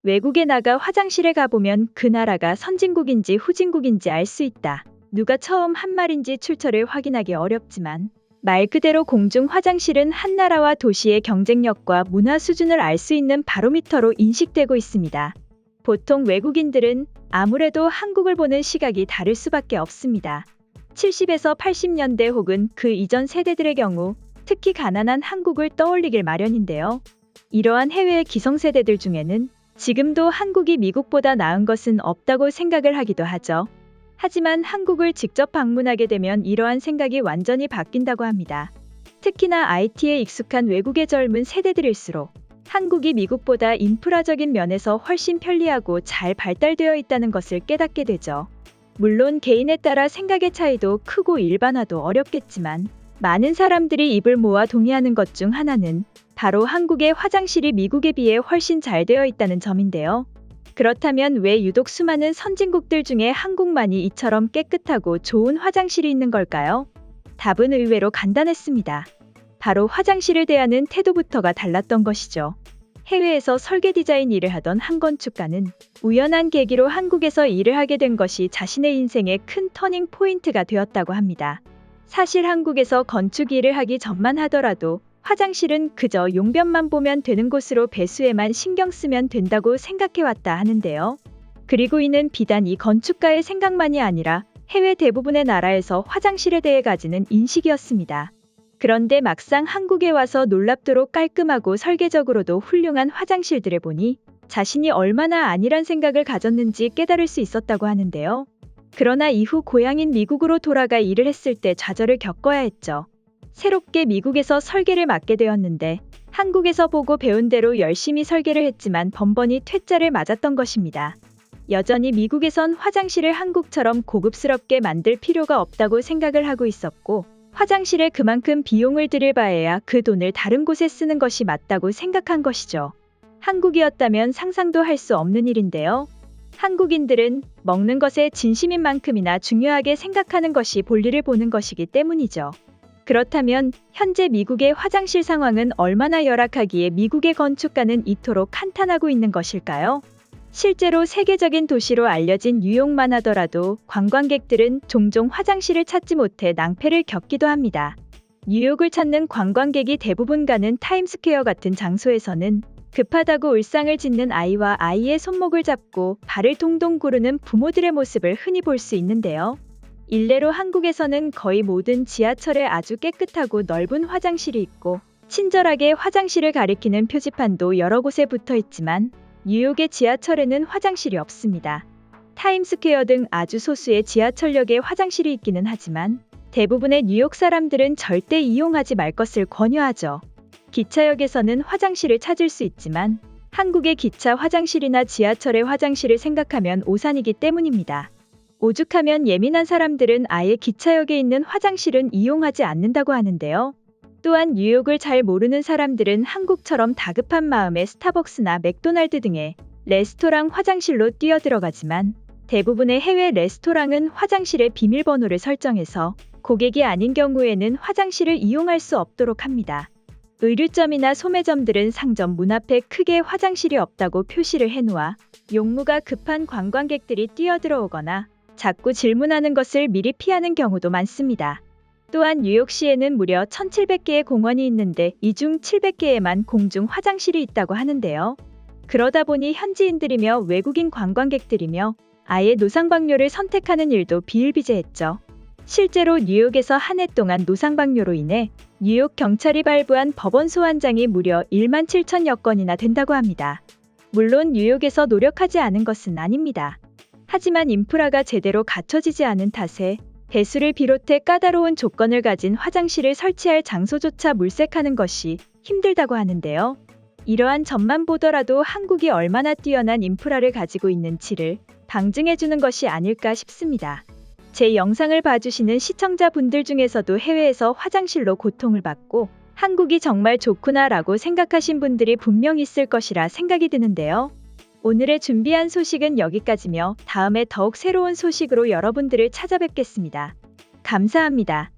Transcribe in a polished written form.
외국에 나가 화장실에 가보면 그 나라가 선진국인지 후진국인지 알 수 있다. 누가 처음 한 말인지 출처를 확인하기 어렵지만 말 그대로 공중 화장실은 한 나라와 도시의 경쟁력과 문화 수준을 알 수 있는 바로미터로 인식되고 있습니다. 보통 외국인들은 아무래도 한국을 보는 시각이 다를 수밖에 없습니다. 70에서 80년대 혹은 그 이전 세대들의 경우 특히 가난한 한국을 떠올리길 마련인데요. 이러한 해외의 기성세대들 중에는 지금도 한국이 미국보다 나은 것은 없다고 생각을 하기도 하죠. 하지만 한국을 직접 방문하게 되면 이러한 생각이 완전히 바뀐다고 합니다. 특히나 IT에 익숙한 외국의 젊은 세대들일수록 한국이 미국보다 인프라적인 면에서 훨씬 편리하고 잘 발달되어 있다는 것을 깨닫게 되죠. 물론 개인에 따라 생각의 차이도 크고 일반화도 어렵겠지만 많은 사람들이 입을 모아 동의하는 것 중 하나는 바로 한국의 화장실이 미국에 비해 훨씬 잘 되어 있다는 점인데요. 그렇다면 왜 유독 수많은 선진국들 중에 한국만이 이처럼 깨끗하고 좋은 화장실이 있는 걸까요? 답은 의외로 간단했습니다. 바로 화장실을 대하는 태도부터가 달랐던 것이죠. 해외에서 설계 디자인 일을 하던 한 건축가는 우연한 계기로 한국에서 일을 하게 된 것이 자신의 인생의 큰 터닝 포인트가 되었다고 합니다. 사실 한국에서 건축 일을 하기 전만 하더라도 화장실은 그저 용변만 보면 되는 곳으로 배수에만 신경 쓰면 된다고 생각해왔다 하는데요. 그리고 이는 비단 이 건축가의 생각만이 아니라 해외 대부분의 나라에서 화장실에 대해 가지는 인식이었습니다. 그런데 막상 한국에 와서 놀랍도록 깔끔하고 설계적으로도 훌륭한 화장실들을 보니 자신이 얼마나 안일한 생각을 가졌는지 깨달을 수 있었다고 하는데요. 그러나 이후 고향인 미국으로 돌아가 일을 했을 때 좌절을 겪어야 했죠. 새롭게 미국에서 설계를 맡게 되었는데 한국에서 보고 배운 대로 열심히 설계를 했지만 번번이 퇴짜를 맞았던 것입니다. 여전히 미국에선 화장실을 한국처럼 고급스럽게 만들 필요가 없다고 생각을 하고 있었고 화장실에 그만큼 비용을 들일 바에야 그 돈을 다른 곳에 쓰는 것이 맞다고 생각한 것이죠. 한국이었다면 상상도 할 수 없는 일인데요. 한국인들은 먹는 것에 진심인 만큼이나 중요하게 생각하는 것이 볼일을 보는 것이기 때문이죠. 그렇다면 현재 미국의 화장실 상황은 얼마나 열악하기에 미국의 건축가는 이토록 한탄하고 있는 것일까요? 실제로 세계적인 도시로 알려진 뉴욕만 하더라도 관광객들은 종종 화장실을 찾지 못해 낭패를 겪기도 합니다. 뉴욕을 찾는 관광객이 대부분 가는 타임스퀘어 같은 장소에서는 급하다고 울상을 짓는 아이와 아이의 손목을 잡고 발을 동동 구르는 부모들의 모습을 흔히 볼 수 있는데요. 일례로 한국에서는 거의 모든 지하철에 아주 깨끗하고 넓은 화장실이 있고 친절하게 화장실을 가리키는 표지판도 여러 곳에 붙어 있지만 뉴욕의 지하철에는 화장실이 없습니다. 타임스퀘어 등 아주 소수의 지하철역에 화장실이 있기는 하지만 대부분의 뉴욕 사람들은 절대 이용하지 말 것을 권유하죠. 기차역에서는 화장실을 찾을 수 있지만 한국의 기차 화장실이나 지하철의 화장실을 생각하면 오산이기 때문입니다. 오죽하면 예민한 사람들은 아예 기차역에 있는 화장실은 이용하지 않는다고 하는데요. 또한 뉴욕을 잘 모르는 사람들은 한국처럼 다급한 마음에 스타벅스나 맥도날드 등의 레스토랑 화장실로 뛰어들어가지만 대부분의 해외 레스토랑은 화장실의 비밀번호를 설정해서 고객이 아닌 경우에는 화장실을 이용할 수 없도록 합니다. 의류점이나 소매점들은 상점 문 앞에 크게 화장실이 없다고 표시를 해놓아 용무가 급한 관광객들이 뛰어들어오거나 자꾸 질문하는 것을 미리 피하는 경우도 많습니다. 또한 뉴욕시에는 무려 1,700개의 공원이 있는데 이 중 700개에만 공중 화장실이 있다고 하는데요. 그러다 보니 현지인들이며 외국인 관광객들이며 아예 노상방뇨를 선택하는 일도 비일비재했죠. 실제로 뉴욕에서 한 해 동안 노상방뇨로 인해 뉴욕 경찰이 발부한 법원 소환장이 무려 17,000여 건이나 된다고 합니다. 물론 뉴욕에서 노력하지 않은 것은 아닙니다. 하지만 인프라가 제대로 갖춰지지 않은 탓에 배수를 비롯해 까다로운 조건을 가진 화장실을 설치할 장소조차 물색하는 것이 힘들다고 하는데요. 이러한 점만 보더라도 한국이 얼마나 뛰어난 인프라를 가지고 있는지를 방증해주는 것이 아닐까 싶습니다. 제 영상을 봐주시는 시청자분들 중에서도 해외에서 화장실로 고통을 받고 한국이 정말 좋구나 라고 생각하신 분들이 분명 있을 것이라 생각이 드는데요. 오늘의 준비한 소식은 여기까지며 다음에 더욱 새로운 소식으로 여러분들을 찾아뵙겠습니다. 감사합니다.